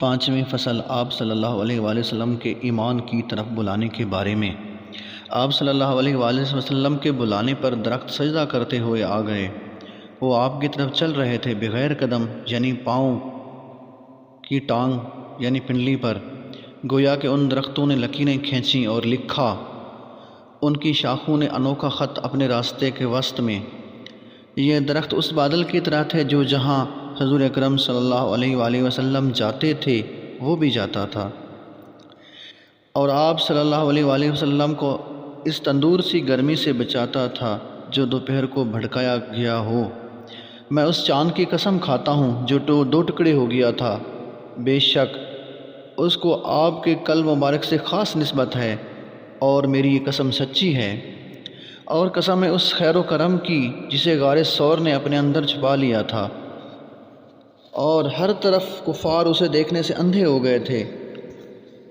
پانچویں فصل آپ صلی اللہ علیہ وآلہ وسلم کے ایمان کی طرف بلانے کے بارے میں۔ آپ صلی اللہ علیہ وآلہ وسلم کے بلانے پر درخت سجدہ کرتے ہوئے آ گئے۔ وہ آپ کی طرف چل رہے تھے بغیر قدم یعنی پاؤں کی ٹانگ یعنی پنڈلی پر، گویا کہ ان درختوں نے لکیریں کھینچیں اور لکھا، ان کی شاخوں نے انوکھا خط اپنے راستے کے وسط میں۔ یہ درخت اس بادل کی طرح تھے جو جہاں حضور اکرم صلی اللہ علیہ وآلہ وسلم جاتے تھے وہ بھی جاتا تھا، اور آپ صلی اللہ علیہ وآلہ وسلم کو اس تندور سی گرمی سے بچاتا تھا جو دوپہر کو بھڑکایا گیا ہو۔ میں اس چاند کی قسم کھاتا ہوں جو دو ٹکڑے ہو گیا تھا، بے شک اس کو آپ کے قلب مبارک سے خاص نسبت ہے، اور میری یہ قسم سچی ہے۔ اور قسم ہے اس خیر و کرم کی جسے غار ثور نے اپنے اندر چھپا لیا تھا، اور ہر طرف کفار اسے دیکھنے سے اندھے ہو گئے تھے۔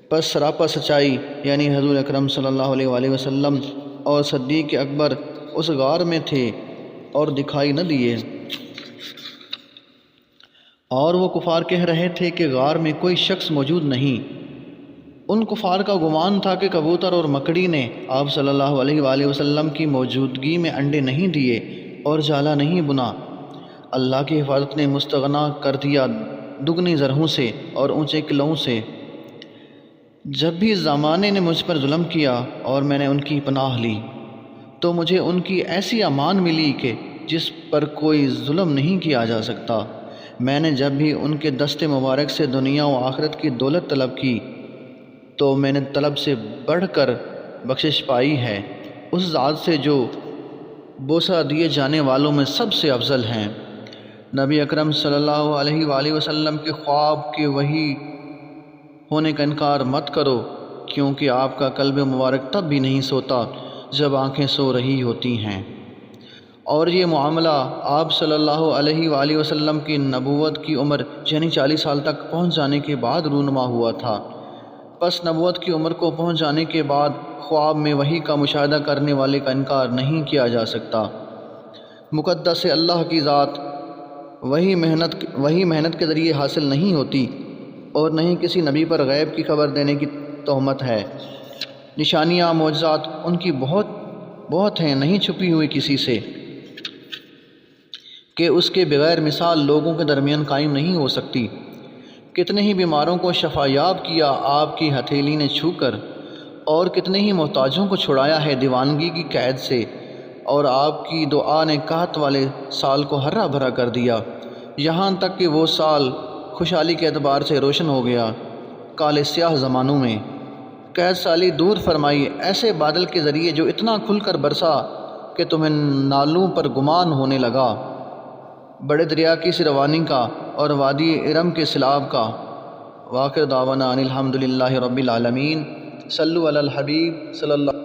پس سراپا سچائی یعنی حضور اکرم صلی اللہ علیہ وآلہ وسلم اور صدیق اکبر اس غار میں تھے اور دکھائی نہ دیے، اور وہ کفار کہہ رہے تھے کہ غار میں کوئی شخص موجود نہیں۔ ان کفار کا گمان تھا کہ کبوتر اور مکڑی نے آپ صلی اللہ علیہ وآلہ وسلم کی موجودگی میں انڈے نہیں دیے اور جالا نہیں بنا۔ اللہ کی حفاظت نے مستغنی کر دیا دگنی زرہوں سے اور اونچے قلعوں سے۔ جب بھی زمانے نے مجھ پر ظلم کیا اور میں نے ان کی پناہ لی، تو مجھے ان کی ایسی امان ملی کہ جس پر کوئی ظلم نہیں کیا جا سکتا۔ میں نے جب بھی ان کے دست مبارک سے دنیا و آخرت کی دولت طلب کی تو میں نے طلب سے بڑھ کر بخشش پائی ہے اس ذات سے جو بوسہ دیے جانے والوں میں سب سے افضل ہیں۔ نبی اکرم صلی اللہ علیہ وآلہ وسلم کے خواب کے وحی ہونے کا انکار مت کرو، کیونکہ آپ کا قلب مبارک تب بھی نہیں سوتا جب آنکھیں سو رہی ہوتی ہیں۔ اور یہ معاملہ آپ صلی اللہ علیہ وآلہ وسلم کی نبوت کی عمر یعنی 40 سال تک پہنچ جانے کے بعد رونما ہوا تھا۔ پس نبوت کی عمر کو پہنچ جانے کے بعد خواب میں وحی کا مشاہدہ کرنے والے کا انکار نہیں کیا جا سکتا۔ مقدس ہے اللہ کی ذات، وہی محنت کے ذریعے حاصل نہیں ہوتی، اور نہ ہی کسی نبی پر غیب کی خبر دینے کی تہمت ہے۔ نشانیاں معجزات ان کی بہت ہیں، نہیں چھپی ہوئی کسی سے، کہ اس کے بغیر مثال لوگوں کے درمیان قائم نہیں ہو سکتی۔ کتنے ہی بیماروں کو شفا یاب کیا آپ کی ہتھیلی نے چھو کر، اور کتنے ہی محتاجوں کو چھڑایا ہے دیوانگی کی قید سے، اور آپ کی دعا نے قحط والے سال کو ہرا بھرا کر دیا، یہاں تک کہ وہ سال خوشحالی کے اعتبار سے روشن ہو گیا کالے سیاہ زمانوں میں۔ قید سالی دور فرمائی ایسے بادل کے ذریعے جو اتنا کھل کر برسا کہ تمہیں نالوں پر گمان ہونے لگا، بڑے دریا کی سی روانی کا اور وادی ارم کے سیلاب کا۔ وآخر دعوانا ان الحمد للہ رب العالمین۔ صلو علی الحبیب صلی اللہ